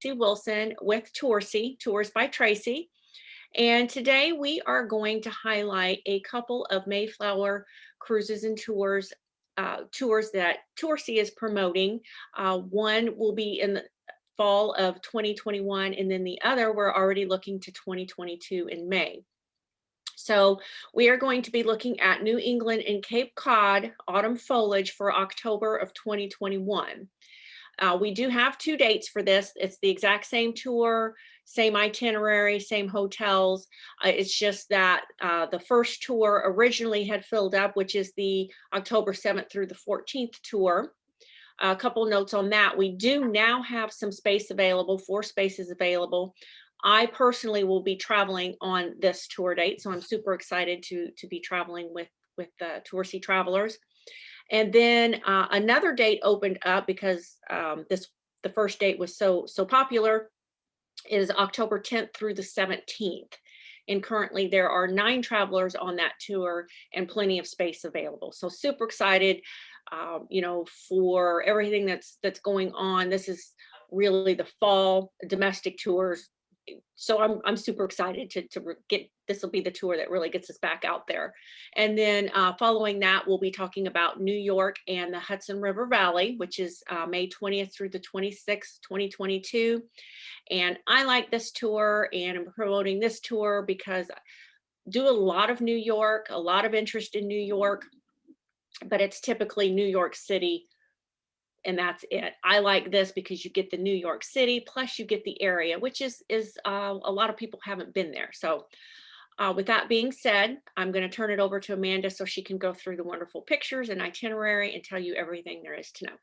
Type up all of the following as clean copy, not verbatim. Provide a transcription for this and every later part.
Tracy Wilson with Toursy, Tours by Tracy. And today we are going to highlight a couple of Mayflower cruises and tours, tours that Toursy is promoting. One will be in the fall of 2021, and then the other we're already looking to 2022 in May. So we are going to be looking at New England and Cape Cod autumn foliage for October of 2021. We do have 2 dates for this. It's the exact same tour, same itinerary, same hotels. It's just that the first tour originally had filled up, which is the October 7th through the 14th tour. A couple notes on that. We do now have some space available, 4 spaces available. I personally will be traveling on this tour date, so I'm super excited to be traveling with the Toursy travelers. And then another date opened up because the first date was so popular, is October 10th through the 17th. And currently there are 9 travelers on that tour and plenty of space available. So super excited, for everything that's going on. This is really the fall domestic tours. So I'm super excited to get, this will be the tour that really gets us back out there. And then following that, we'll be talking about New York and the Hudson River Valley, which is May 20th through the 26th, 2022. And I like this tour, and I'm promoting this tour because I do a lot of New York, a lot of interest in New York, but it's typically New York City, and that's it. I like this because you get the New York City, plus you get the area, which is a lot of people haven't been there. So with that being said, I'm going to turn it over to Amanda so she can go through the wonderful pictures and itinerary and tell you everything there is to know.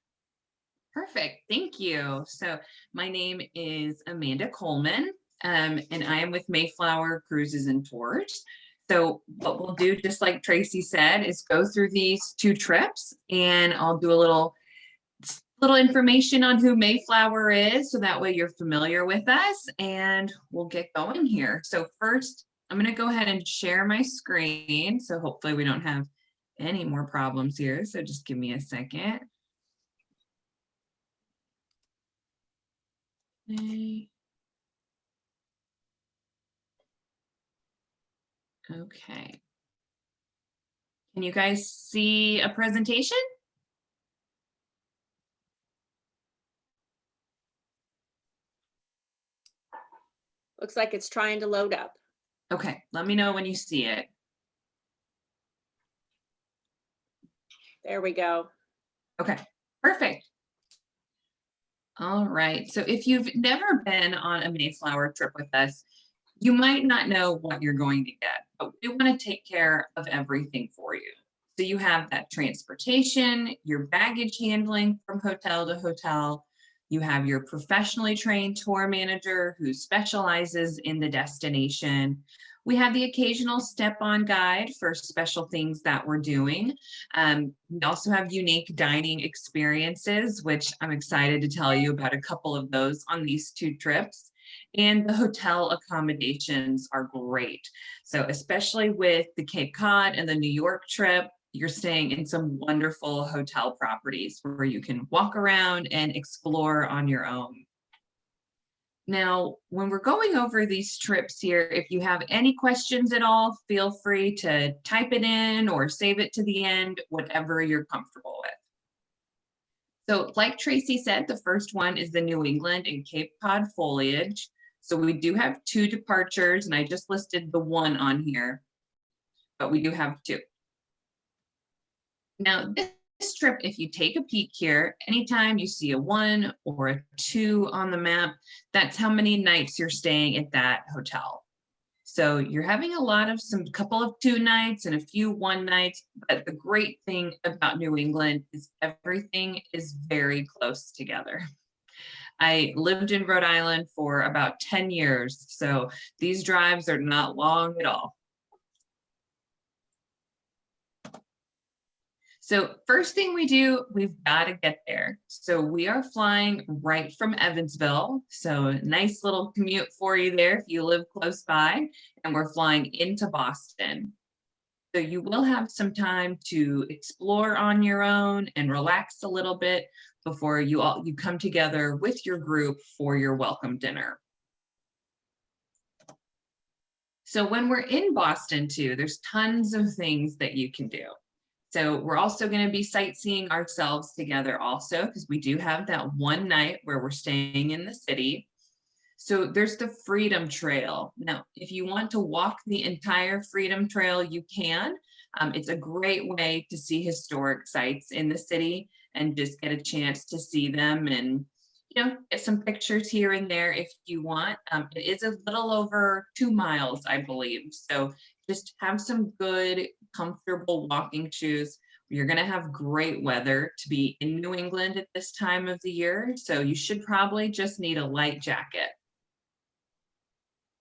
Perfect. Thank you. So my name is Amanda Coleman, and I am with Mayflower Cruises and Tours. So what we'll do, just like Tracy said, is go through these 2 trips, and I'll do a little information on who Mayflower is, so that way you're familiar with us, and we'll get going here. So first, I'm going to go ahead and share my screen. So hopefully we don't have any more problems here. So just give me a second. Okay. Can you guys see a presentation? Looks like it's trying to load up. Okay, let me know when you see it. There we go. Okay, perfect. All right, so if you've never been on a Mayflower trip with us, you might not know what you're going to get, but we want to take care of everything for you. So you have that transportation, your baggage handling from hotel to hotel. You have your professionally trained tour manager who specializes in the destination. We have the occasional step-on guide for special things that we're doing. We also have unique dining experiences, which I'm excited to tell you about a couple of those on these 2 trips. And the hotel accommodations are great. So especially with the Cape Cod and the New York trip, you're staying in some wonderful hotel properties where you can walk around and explore on your own. Now, when we're going over these trips here, if you have any questions at all, feel free to type it in or save it to the end, whatever you're comfortable with. So like Tracy said, the first one is the New England and Cape Cod foliage. So we do have 2 departures, and I just listed the 1 on here, but we do have 2. Now, this trip, if you take a peek here, anytime you see a 1 or a 2 on the map, that's how many nights you're staying at that hotel. So you're having a couple of 2 nights and a few 1 nights, but the great thing about New England is everything is very close together. I lived in Rhode Island for about 10 years, so these drives are not long at all. So first thing we do, we've got to get there. So we are flying right from Evansville. So nice little commute for you there if you live close by. And we're flying into Boston. So you will have some time to explore on your own and relax a little bit before you come together with your group for your welcome dinner. So when we're in Boston too, there's tons of things that you can do. So we're also going to be sightseeing ourselves together also, because we do have that one night where we're staying in the city. So there's the Freedom Trail. Now, if you want to walk the entire Freedom Trail, you can. It's a great way to see historic sites in the city and just get a chance to see them and, you know, get some pictures here and there if you want. It is a little over 2 miles, I believe. So just have some good, comfortable walking shoes. You're going to have great weather to be in New England at this time of the year. So you should probably just need a light jacket.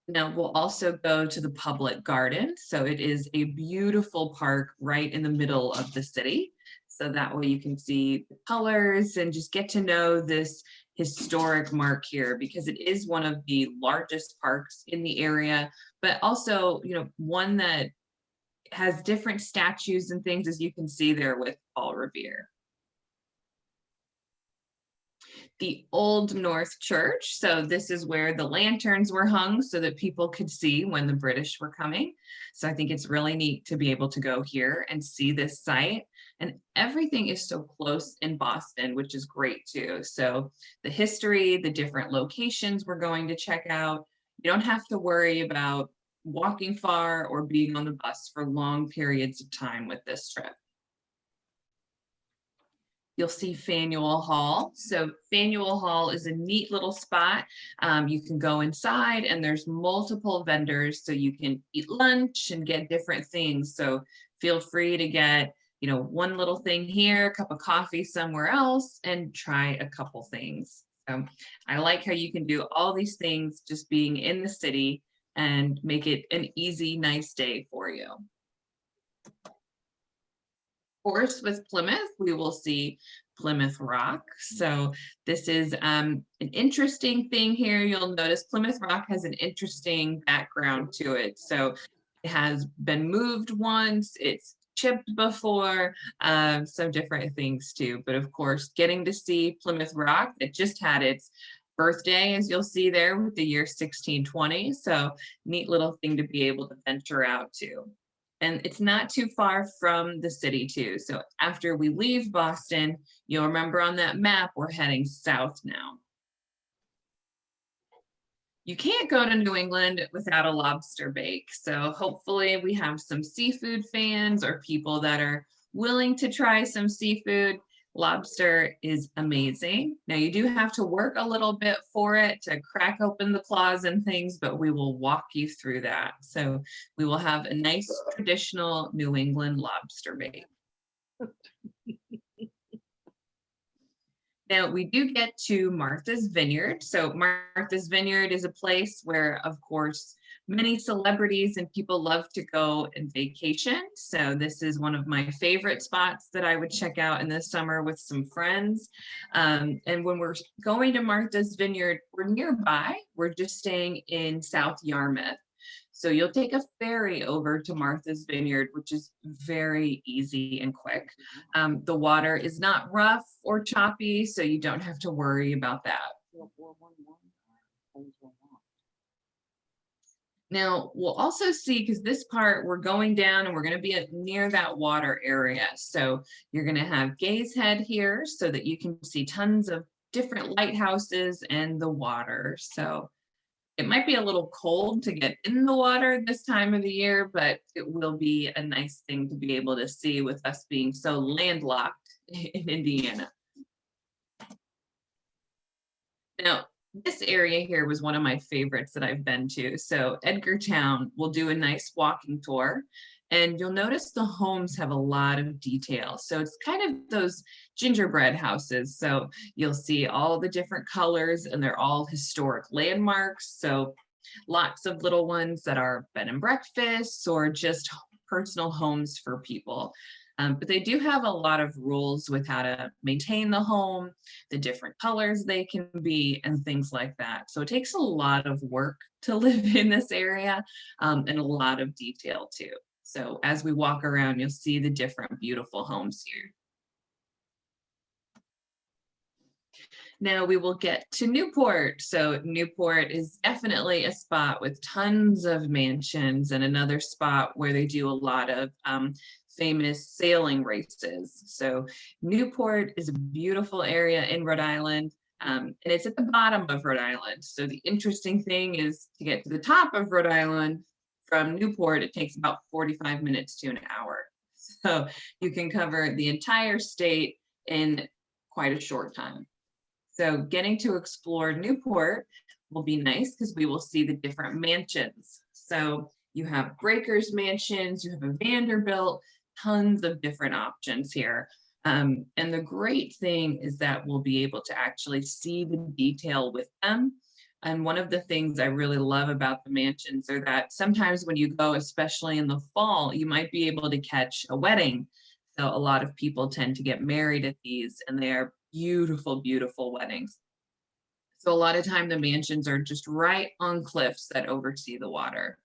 Now we'll also go to the public garden. So it is a beautiful park right in the middle of the city. So that way you can see the colors and just get to know this historic mark here, because it is one of the largest parks in the area, but also, you know, one that has different statues and things, as you can see there with Paul Revere. The Old North Church. So this is where the lanterns were hung so that people could see when the British were coming. So I think it's really neat to be able to go here and see this site. And everything is so close in Boston, which is great too. So the history, the different locations we're going to check out, you don't have to worry about walking far or being on the bus for long periods of time with this trip. You'll see Faneuil Hall. So Faneuil Hall is a neat little spot. You can go inside and there's multiple vendors, so you can eat lunch and get different things. So feel free to get, you know, one little thing here, a cup of coffee somewhere else, and try a couple things. So I like how you can do all these things just being in the city and make it an easy, nice day for you. Of course, with Plymouth, we will see Plymouth Rock. So this is an interesting thing here. You'll notice Plymouth Rock has an interesting background to it. So it has been moved once, it's chipped before, some different things too. But of course, getting to see Plymouth Rock, it just had its birthday, as you'll see there, with the year 1620. So neat little thing to be able to venture out to. And it's not too far from the city too. So after we leave Boston, you'll remember on that map, we're heading south now. You can't go to New England without a lobster bake. So hopefully we have some seafood fans or people that are willing to try some seafood. Lobster is amazing. Now you do have to work a little bit for it to crack open the claws and things, but we will walk you through that. So we will have a nice traditional New England lobster bake. Now we do get to Martha's Vineyard. So Martha's Vineyard is a place where, of course, many celebrities and people love to go and vacation. So this is one of my favorite spots that I would check out in the summer with some friends. And when we're going to Martha's Vineyard, we're nearby. We're just staying in South Yarmouth. So you'll take a ferry over to Martha's Vineyard, which is very easy and quick. The water is not rough or choppy, so you don't have to worry about that. Now, we'll also see, because this part we're going down and we're going to be near that water area. So you're going to have Gaze Head here so that you can see tons of different lighthouses and the water. So it might be a little cold to get in the water this time of the year, but it will be a nice thing to be able to see with us being so landlocked in Indiana. Now, this area here was one of my favorites that I've been to. So Edgartown, we'll do a nice walking tour. And you'll notice the homes have a lot of detail. So it's kind of those gingerbread houses. So you'll see all the different colors and they're all historic landmarks. So lots of little ones that are bed and breakfasts or just personal homes for people. But they do have a lot of rules with how to maintain the home, the different colors they can be, and things like that. So it takes a lot of work to live in this area and a lot of detail too. So as we walk around, you'll see the different beautiful homes here. Now we will get to Newport. So Newport is definitely a spot with tons of mansions, and another spot where they do a lot of famous sailing races. So Newport is a beautiful area in Rhode Island, and it's at the bottom of Rhode Island. So the interesting thing is to get to the top of Rhode Island from Newport, it takes about 45 minutes to an hour. So you can cover the entire state in quite a short time. So getting to explore Newport will be nice because we will see the different mansions. So you have Breakers mansions, you have a Vanderbilt, tons of different options here. And the great thing is that we'll be able to actually see the detail with them. And one of the things I really love about the mansions are that sometimes when you go, especially in the fall, you might be able to catch a wedding. So a lot of people tend to get married at these, and they are beautiful, beautiful weddings. So a lot of time the mansions are just right on cliffs that oversee the water.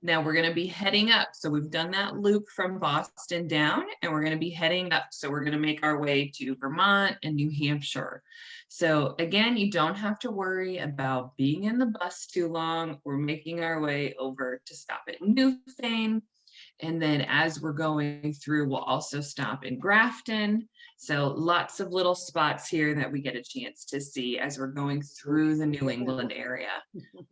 Now we're going to be heading up. So we've done that loop from Boston down, and we're going to be heading up. So we're going to make our way to Vermont and New Hampshire. So again, you don't have to worry about being in the bus too long. We're making our way over to stop at Newfane. And then as we're going through, we'll also stop in Grafton. So lots of little spots here that we get a chance to see as we're going through the New England area.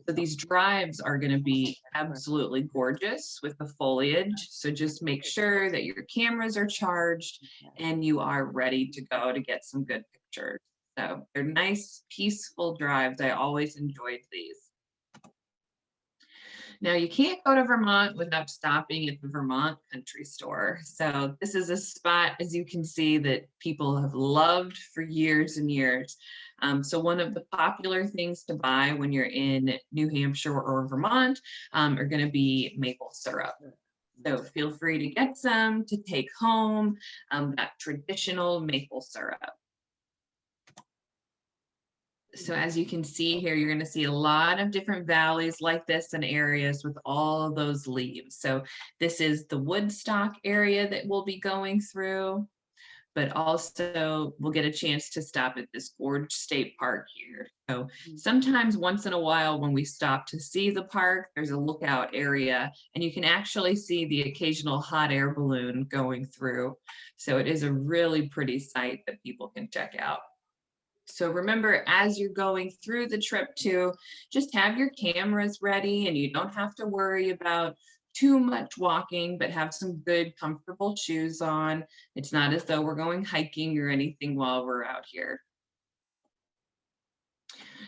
So these drives are going to be absolutely gorgeous with the foliage. So just make sure that your cameras are charged and you are ready to go to get some good pictures. So they're nice, peaceful drives. I always enjoyed these. Now you can't go to Vermont without stopping at the Vermont Country Store. So this is a spot, as you can see, that people have loved for years and years. So one of the popular things to buy when you're in New Hampshire or Vermont are going to be maple syrup. So feel free to get some to take home, that traditional maple syrup. So as you can see here, you're going to see a lot of different valleys like this and areas with all of those leaves. So this is the Woodstock area that we'll be going through, but also we'll get a chance to stop at this Gorge State Park here. So sometimes once in a while when we stop to see the park, there's a lookout area and you can actually see the occasional hot air balloon going through. So it is a really pretty sight that people can check out. So remember, as you're going through the trip too, just have your cameras ready and you don't have to worry about too much walking, but have some good, comfortable shoes on. It's not as though we're going hiking or anything while we're out here.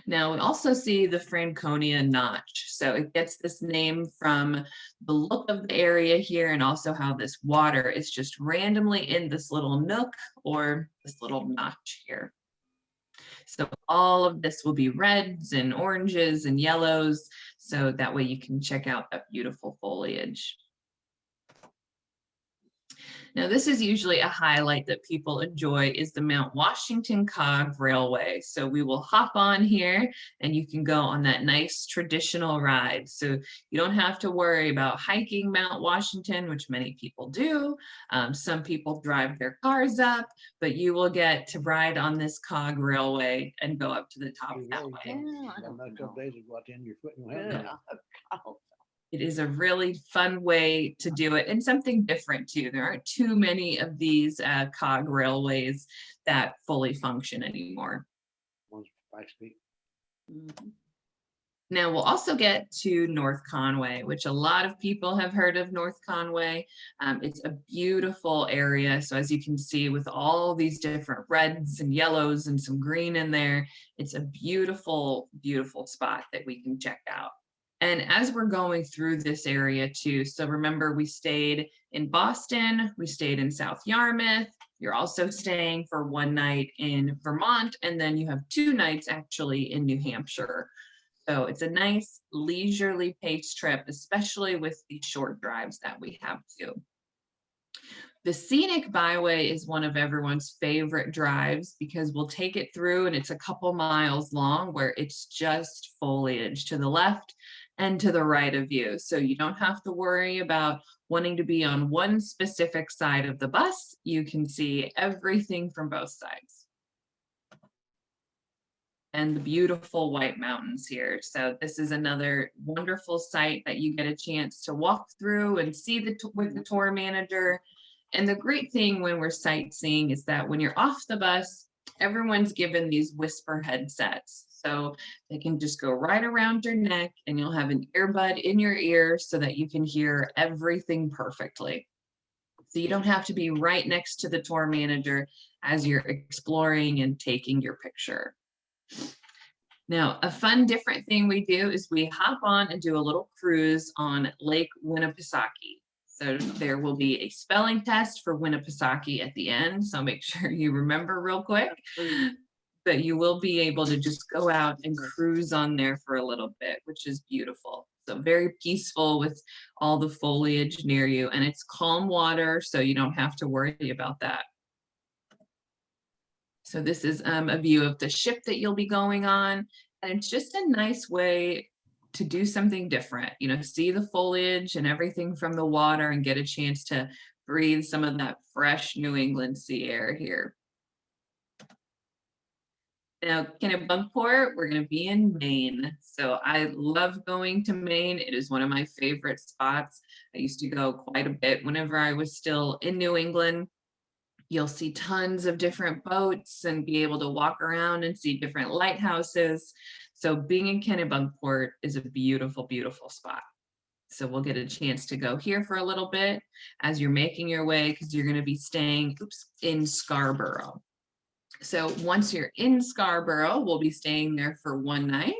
Now we also see the Franconia Notch. So it gets this name from the look of the area here and also how this water is just randomly in this little nook or this little notch here. So all of this will be reds and oranges and yellows. So that way you can check out that beautiful foliage. Now this is usually a highlight that people enjoy is the Mount Washington Cog Railway. So we will hop on here and you can go on that nice traditional ride. So you don't have to worry about hiking Mount Washington, which many people do. Some people drive their cars up, but you will get to ride on this Cog Railway and go up to the top that way. Yeah, I don't know. It is a really fun way to do it and something different too. There aren't too many of these cog railways that fully function anymore. Now we'll also get to North Conway, which a lot of people have heard of North Conway. It's a beautiful area. So as you can see with all these different reds and yellows and some green in there, it's a beautiful, beautiful spot that we can check out. And as we're going through this area too, so remember we stayed in Boston, we stayed in South Yarmouth, you're also staying for one night in Vermont, and then you have 2 nights actually in New Hampshire. So it's a nice leisurely pace trip, especially with these short drives that we have too. The Scenic Byway is one of everyone's favorite drives because we'll take it through and it's a couple miles long where it's just foliage to the left and to the right of you. So you don't have to worry about wanting to be on one specific side of the bus. You can see everything from both sides. And the beautiful White Mountains here. So this is another wonderful site that you get a chance to walk through and see with the tour manager. And the great thing when we're sightseeing is that when you're off the bus, everyone's given these whisper headsets. So they can just go right around your neck and you'll have an earbud in your ear so that you can hear everything perfectly. So you don't have to be right next to the tour manager as you're exploring and taking your picture. Now, a fun different thing we do is we hop on and do a little cruise on Lake Winnipesaukee. So there will be a spelling test for Winnipesaukee at the end. So make sure you remember real quick. But you will be able to just go out and cruise on there for a little bit, which is beautiful. So very peaceful with all the foliage near you, and it's calm water, so you don't have to worry about that. So this is a view of the ship that you'll be going on, and it's just a nice way to do something different, you know, see the foliage and everything from the water and get a chance to breathe some of that fresh New England sea air here. Now, Kennebunkport, we're going to be in Maine. So I love going to Maine. It is one of my favorite spots. I used to go quite a bit whenever I was still in New England. You'll see tons of different boats and be able to walk around and see different lighthouses. So being in Kennebunkport is a beautiful, beautiful spot. So we'll get a chance to go here for a little bit as you're making your way, because you're going to be staying in Scarborough. So once you're in Scarborough, we'll be staying there for one night,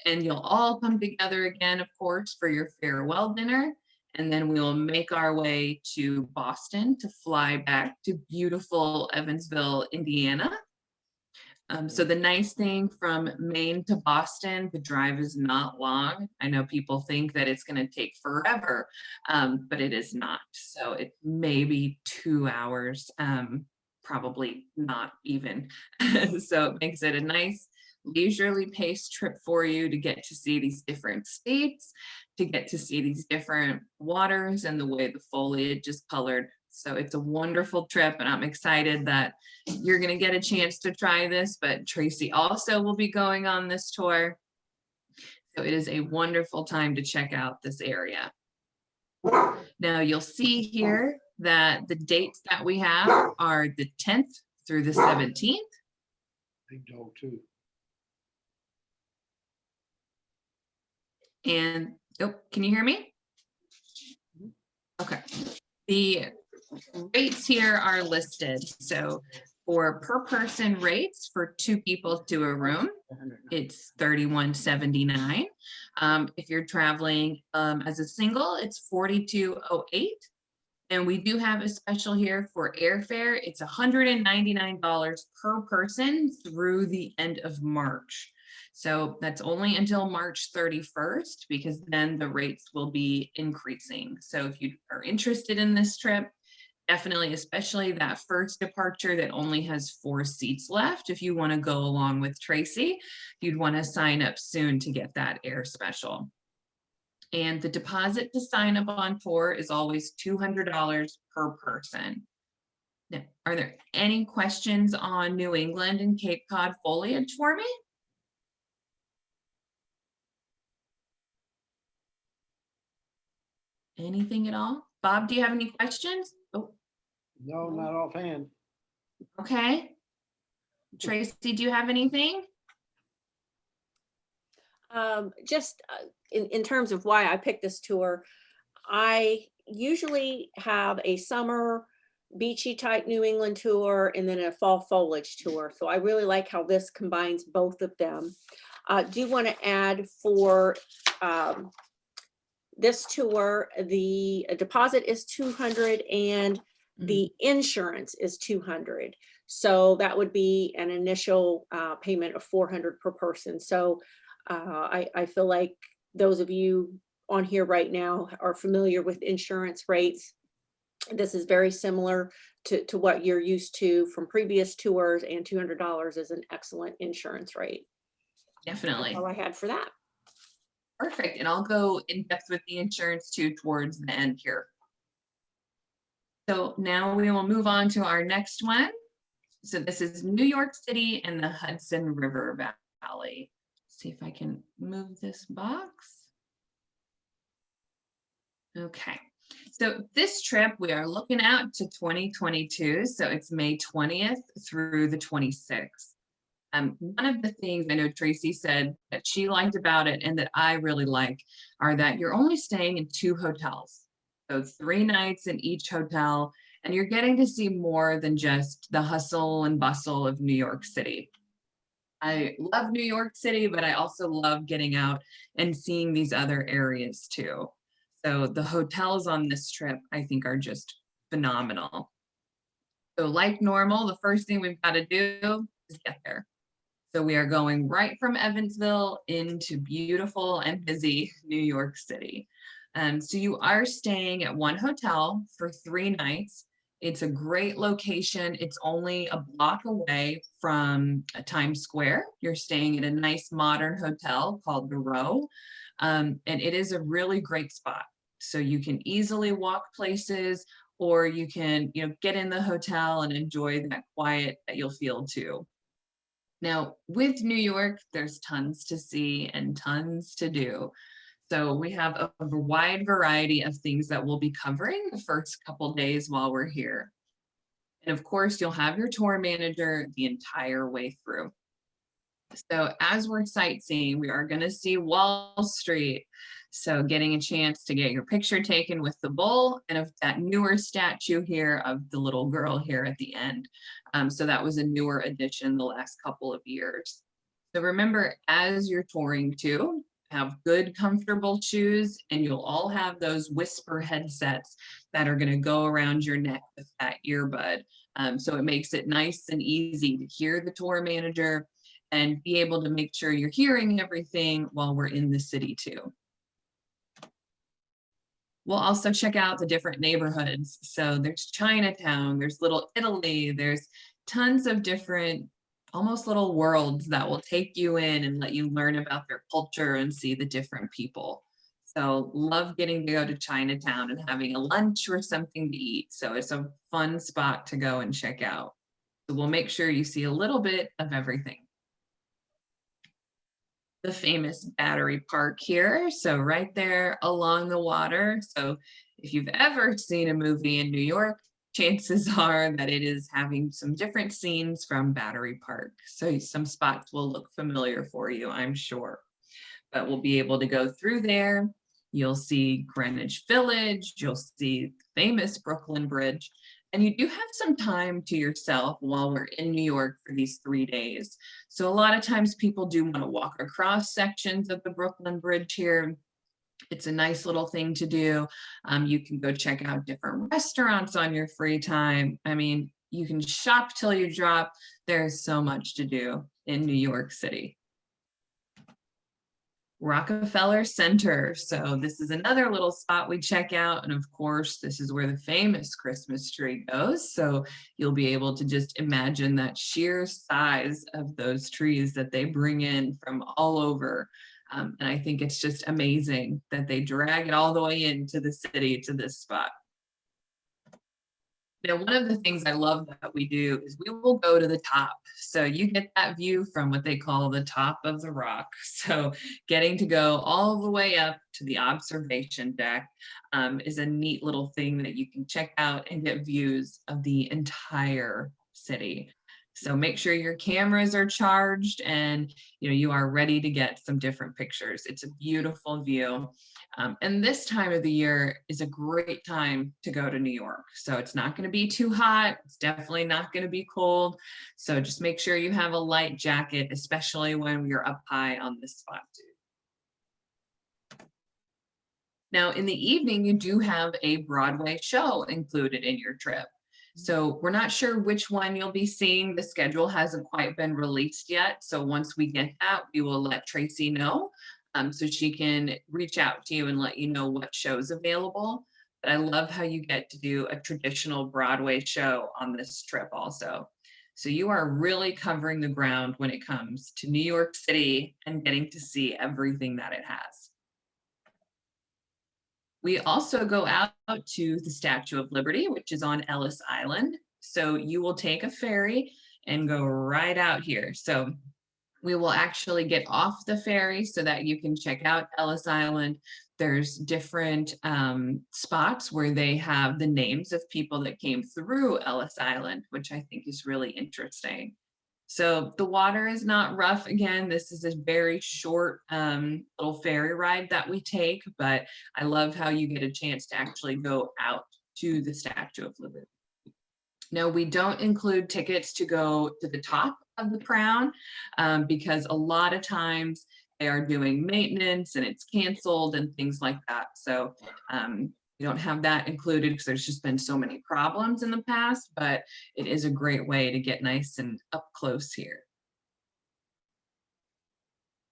and you'll all come together again, of course, for your farewell dinner. And then we will make our way to Boston to fly back to beautiful Evansville, Indiana. So the nice thing from Maine to Boston, the drive is not long. I know people think that it's going to take forever, but it is not. So it may be 2 hours. Probably not even. So it makes it a nice leisurely paced trip for you to get to see these different states, to get to see these different waters and the way the foliage is colored. So it's a wonderful trip, and I'm excited that you're going to get a chance to try this, but Tracy also will be going on this tour. So it is a wonderful time to check out this area. Now you'll see here that the dates that we have are the 10th through the 17th. Big dog too. And, oh, can you hear me? Okay. The rates here are listed. So for per person rates for 2 people to a room, it's $31.79. If you're traveling as a single, it's $42.08. And we do have a special here for airfare. It's $199 per person through the end of March. So that's only until March 31st, because then the rates will be increasing. So if you are interested in this trip, definitely, especially that first departure that only has 4 seats left, if you want to go along with Tracy, you'd want to sign up soon to get that air special. And the deposit to sign up on tour is always $200 per person. Now, are there any questions on New England and Cape Cod foliage for me? Anything at all? Bob, do you have any questions? Oh, No, not offhand. okay. Tracy, do you have anything? Just in terms of why I picked this tour, I usually have a summer beachy type New England tour and then a fall foliage tour. So I really like how this combines both of them. Do want to add for this tour, the deposit is $200 and the insurance is $200. So that would be an initial payment of $400 per person. So I feel like those of you on here right now are familiar with insurance rates. This is very similar to what you're used to from previous tours, and $200 is an excellent insurance rate. Definitely. That's all I had for that. Perfect. And I'll go in depth with the insurance too towards the end here. So now we will move on to our next one. So this is New York City and the Hudson River Valley. See if I can move this box. Okay. So this trip, we are looking out to 2022. So it's May 20th through the 26th. One of the things I know Tracy said that she liked about it and that I really like are that you're only staying in 2 hotels. So 3 nights in each hotel, and you're getting to see more than just the hustle and bustle of New York City. I love New York City, but I also love getting out and seeing these other areas too. So the hotels on this trip, I think, are just phenomenal. So like normal, the first thing we've got to do is get there. So we are going right from Evansville into beautiful and busy New York City. So you are staying at one hotel for 3 nights. It's a great location. It's only a block away from Times Square. You're staying at a nice modern hotel called The Row. And it is a really great spot. So you can easily walk places, or you can, get in the hotel and enjoy that quiet that you'll feel too. Now, with New York, there's tons to see and tons to do. So we have a wide variety of things that we'll be covering the first couple days while we're here. And of course, you'll have your tour manager the entire way through. So as we're sightseeing, we are going to see Wall Street. So getting a chance to get your picture taken with the bull and of that newer statue here of the little girl here at the end. So that was a newer addition the last couple of years. So remember, as you're touring too, have good, comfortable shoes, and you'll all have those whisper headsets that are going to go around your neck with that earbud. So it makes it nice and easy to hear the tour manager and be able to make sure you're hearing everything while we're in the city too. We'll also check out the different neighborhoods. So there's Chinatown, there's Little Italy, there's tons of different, almost little worlds that will take you in and let you learn about their culture and see the different people. So love getting to go to Chinatown and having a lunch or something to eat. So it's a fun spot to go and check out. So we'll make sure you see a little bit of everything. The famous Battery Park here. So right there along the water. So if you've ever seen a movie in New York, chances are that it is having some different scenes from Battery Park. So some spots will look familiar for you, I'm sure. But we'll be able to go through there. You'll see Greenwich Village. You'll see the famous Brooklyn Bridge. And you do have some time to yourself while we're in New York for these 3 days. So a lot of times people do want to walk across sections of the Brooklyn Bridge here. It's a nice little thing to do. You can go check out different restaurants on your free time. I mean, you can shop till you drop. There's so much to do in New York City. Rockefeller Center. So this is another little spot we check out. And of course, this is where the famous Christmas tree goes. So you'll be able to just imagine that sheer size of those trees that they bring in from all over. And I think it's just amazing that they drag it all the way into the city to this spot. Now, one of the things I love that we do is we will go to the top. So you get that view from what they call the top of the rock. So getting to go all the way up to the observation deck is a neat little thing that you can check out and get views of the entire city. So make sure your cameras are charged and you are ready to get some different pictures. It's a beautiful view. And this time of the year is a great time to go to New York. So it's not going to be too hot. It's definitely not going to be cold. So just make sure you have a light jacket, especially when you're up high on this spot too. Now in the evening, you do have a Broadway show included in your trip. So we're not sure which one you'll be seeing. The schedule hasn't quite been released yet. So once we get that, we will let Tracy know. So she can reach out to you and let you know what show's available. But I love how you get to do a traditional Broadway show on this trip also. So you are really covering the ground when it comes to New York City and getting to see everything that it has. We also go out to the Statue of Liberty, which is on Ellis Island. So you will take a ferry and go right out here. So we will actually get off the ferry so that you can check out Ellis Island. There's different spots where they have the names of people that came through Ellis Island, which I think is really interesting. So the water is not rough. Again, this is a very short little ferry ride that we take, but I love how you get a chance to actually go out to the Statue of Liberty. Now, we don't include tickets to go to the top of the crown because a lot of times they are doing maintenance and it's canceled and things like that. So we don't have that included because there's just been so many problems in the past, but it is a great way to get nice and up close here.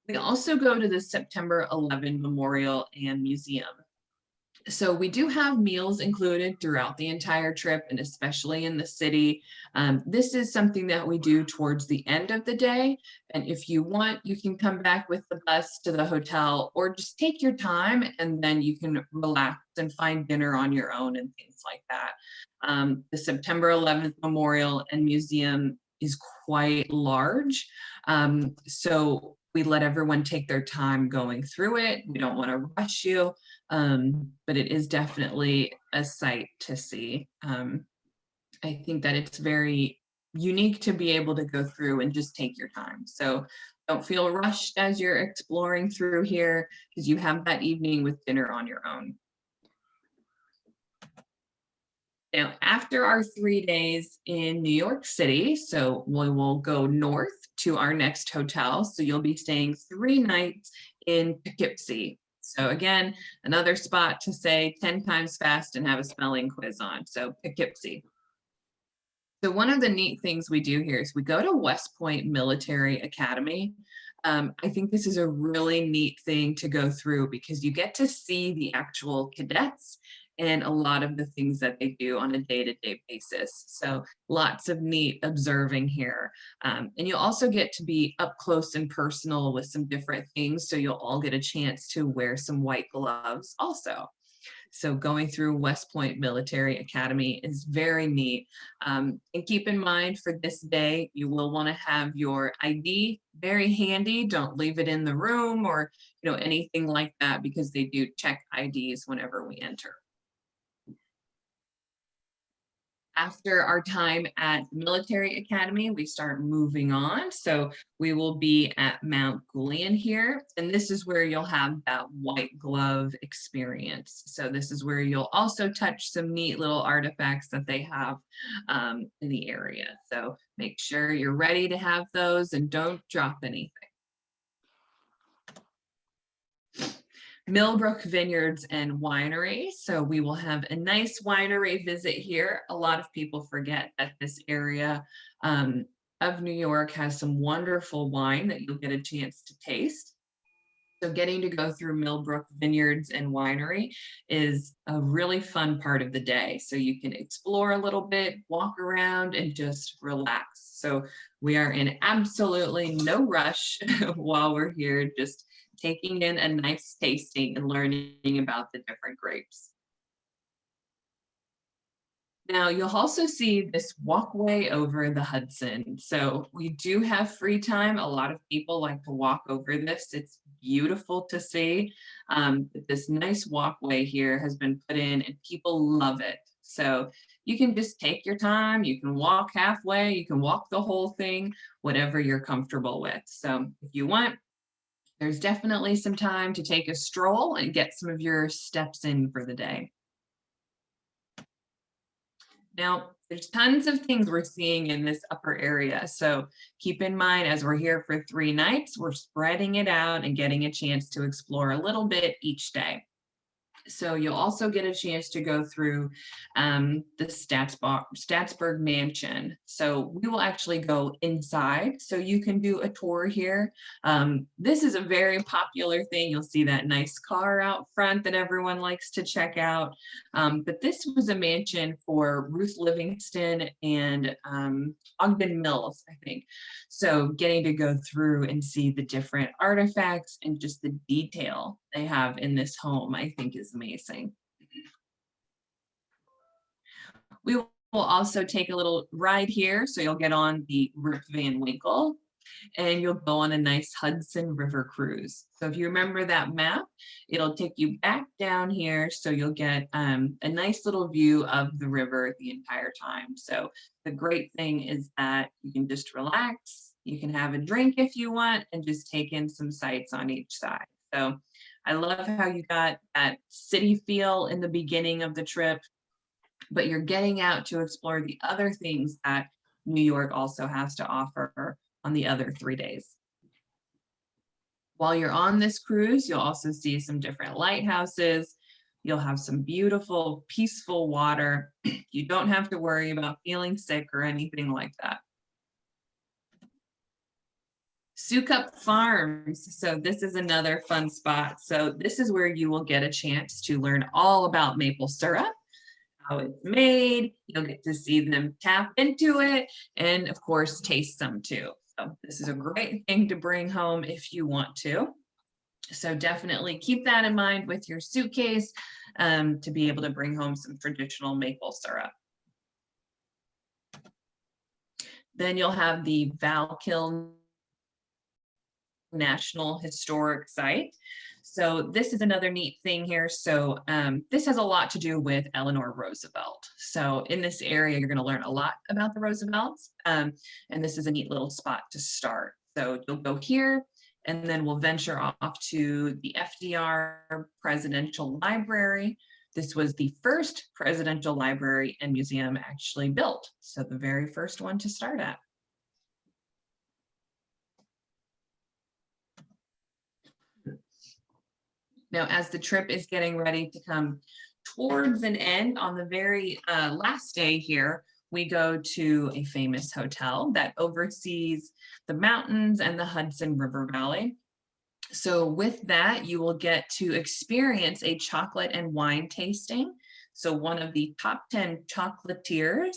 We also go to the September 11 Memorial and Museum. So we do have meals included throughout the entire trip, and especially in the city. This is something that we do towards the end of the day. And if you want, you can come back with the bus to the hotel or just take your time and then you can relax and find dinner on your own and things like that. The September 11th Memorial and Museum is quite large. So we let everyone take their time going through it. We don't want to rush you. But it is definitely a sight to see. I think that it's very unique to be able to go through and just take your time. So don't feel rushed as you're exploring through here because you have that evening with dinner on your own. Now, after our 3 days in New York City, so we will go north to our next hotel. So you'll be staying 3 nights in Poughkeepsie. So again, another spot to say 10 times fast and have a spelling quiz on. So Poughkeepsie. So one of the neat things we do here is we go to West Point Military Academy. I think this is a really neat thing to go through because you get to see the actual cadets and a lot of the things that they do on a day-to-day basis. So lots of neat observing here. And you'll also get to be up close and personal with some different things. So you'll all get a chance to wear some white gloves also. So going through West Point Military Academy is very neat. And keep in mind for this day, you will want to have your ID very handy. Don't leave it in the room or anything like that because they do check IDs whenever we enter. After our time at the Military Academy, we start moving on. So we will be at Mount Julian here, and this is where you'll have that white glove experience. So this is where you'll also touch some neat little artifacts that they have in the area. So make sure you're ready to have those and don't drop anything. Millbrook Vineyards and Winery. So we will have a nice winery visit here. A lot of people forget that this area of New York has some wonderful wine that you'll get a chance to taste. So getting to go through Millbrook Vineyards and Winery is a really fun part of the day. So you can explore a little bit, walk around, and just relax. So we are in absolutely no rush while we're here, just taking in a nice tasting and learning about the different grapes. Now, you'll also see this walkway over the Hudson. So we do have free time. A lot of people like to walk over this. It's beautiful to see. This nice walkway here has been put in and people love it. So you can just take your time. You can walk halfway. You can walk the whole thing, whatever you're comfortable with. So if you want, there's definitely some time to take a stroll and get some of your steps in for the day. Now, there's tons of things we're seeing in this upper area. So keep in mind, as we're here for 3 nights, we're spreading it out and getting a chance to explore a little bit each day. So you'll also get a chance to go through the Statsburg Mansion. So we will actually go inside so you can do a tour here. This is a very popular thing. You'll see that nice car out front that everyone likes to check out. But this was a mansion for Ruth Livingston and Ogden Mills, I think. So getting to go through and see the different artifacts and just the detail they have in this home, I think is amazing. We will also take a little ride here. So you'll get on the Rip Van Winkle and you'll go on a nice Hudson River cruise. So if you remember that map, it'll take you back down here. So you'll get a nice little view of the river the entire time. So the great thing is that you can just relax. You can have a drink if you want and just take in some sights on each side. So I love how you got that city feel in the beginning of the trip, but you're getting out to explore the other things that New York also has to offer on the other 3 days. While you're on this cruise, you'll also see some different lighthouses. You'll have some beautiful, peaceful water. You don't have to worry about feeling sick or anything like that. Sukup Farms. So this is another fun spot. So this is where you will get a chance to learn all about maple syrup, how it's made. You'll get to see them tap into it and of course taste some too. So this is a great thing to bring home if you want to. So definitely keep that in mind with your suitcase to be able to bring home some traditional maple syrup. Then you'll have the Valkill National Historic Site. So this is another neat thing here. So this has a lot to do with Eleanor Roosevelt. So in this area, you're going to learn a lot about the Roosevelts. And this is a neat little spot to start. So you'll go here and then we'll venture off to the Fdr Presidential Library. This was the first presidential library and museum actually built. So the very first one to start at. Now, as the trip is getting ready to come towards an end, on the very last day here, we go to a famous hotel that oversees the mountains and the Hudson River Valley. So with that, you will get to experience a chocolate and wine tasting. So one of the top 10 chocolatiers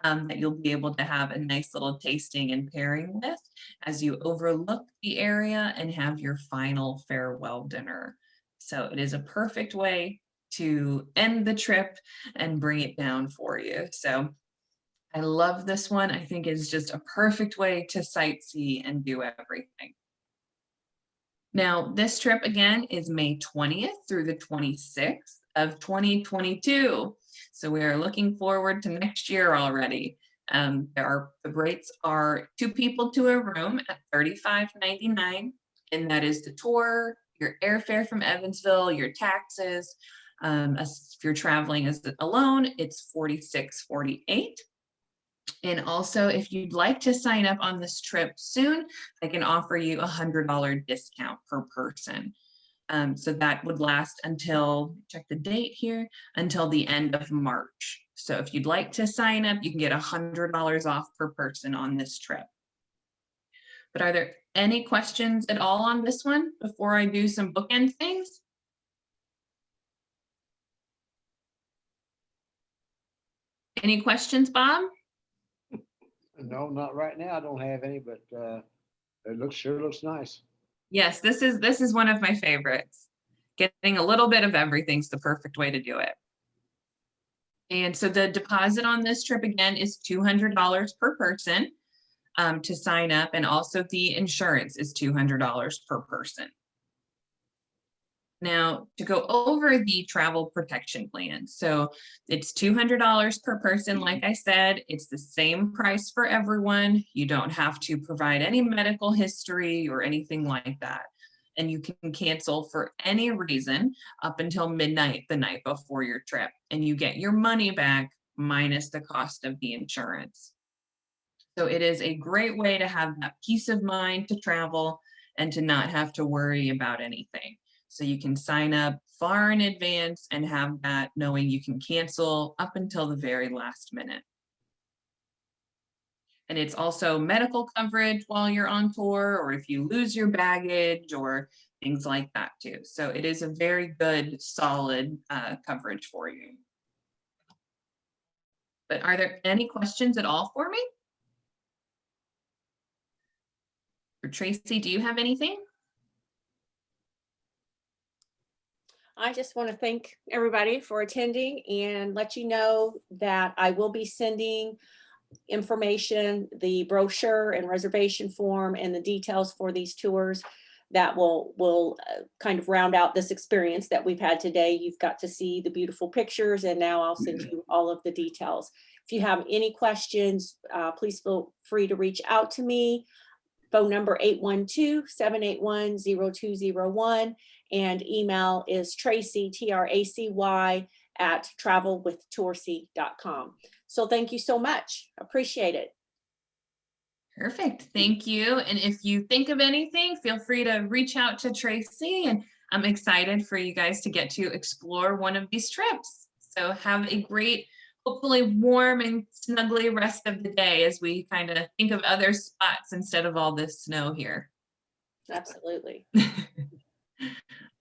that you'll be able to have a nice little tasting and pairing with as you overlook the area and have your final farewell dinner. So it is a perfect way to end the trip and bring it down for you. So I love this one. I think it's just a perfect way to sightsee and do everything. Now, this trip again is May 20th through the 26th of 2022. So we are looking forward to next year already. The rates are 2 people to a room at $35.99, and that is the tour, your airfare from Evansville, your taxes. If you're traveling as alone, it's $46.48. And also, if you'd like to sign up on this trip soon, I can offer you a $100 discount per person. So that would last until, check the date here, until the end of March. So if you'd like to sign up, you can get $100 off per person on this trip. But are there any questions at all on this one before I do some bookend things? Any questions, Bob? No, not right now. I don't have any, but it sure looks nice. Yes, this is one of my favorites. Getting a little bit of everything's the perfect way to do it. And so the deposit on this trip again is $200 per person to sign up, and also the insurance is $200 per person. Now, to go over the travel protection plan. So it's $200 per person. Like I said, it's the same price for everyone. You don't have to provide any medical history or anything like that. And you can cancel for any reason up until midnight the night before your trip. And you get your money back minus the cost of the insurance. So it is a great way to have that peace of mind to travel and to not have to worry about anything. So you can sign up far in advance and have that knowing you can cancel up until the very last minute. And it's also medical coverage while you're on tour, or if you lose your baggage or things like that too. So it is a very good, solid coverage for you. But are there any questions at all for me? Or Tracy, do you have anything? I just want to thank everybody for attending and let you know that I will be sending information, the brochure and reservation form and the details for these tours that will kind of round out this experience that we've had today. You've got to see the beautiful pictures, and now I'll send you all of the details. If you have any questions, please feel free to reach out to me. Phone number 812-781-0201, and email is Tracy, TRACY, at travelwithtoursy.com. So thank you so much. Appreciate it. Perfect. Thank you. And if you think of anything, feel free to reach out to Tracy, and I'm excited for you guys to get to explore one of these trips. So have a great, hopefully warm and snuggly rest of the day as we kind of think of other spots instead of all this snow here. Absolutely.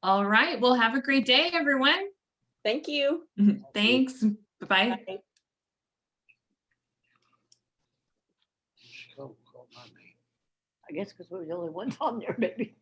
All right. Well, have a great day, everyone. Thank you. Thanks. Bye-bye. Bye. Call my name. I guess because we were the only ones on there, maybe.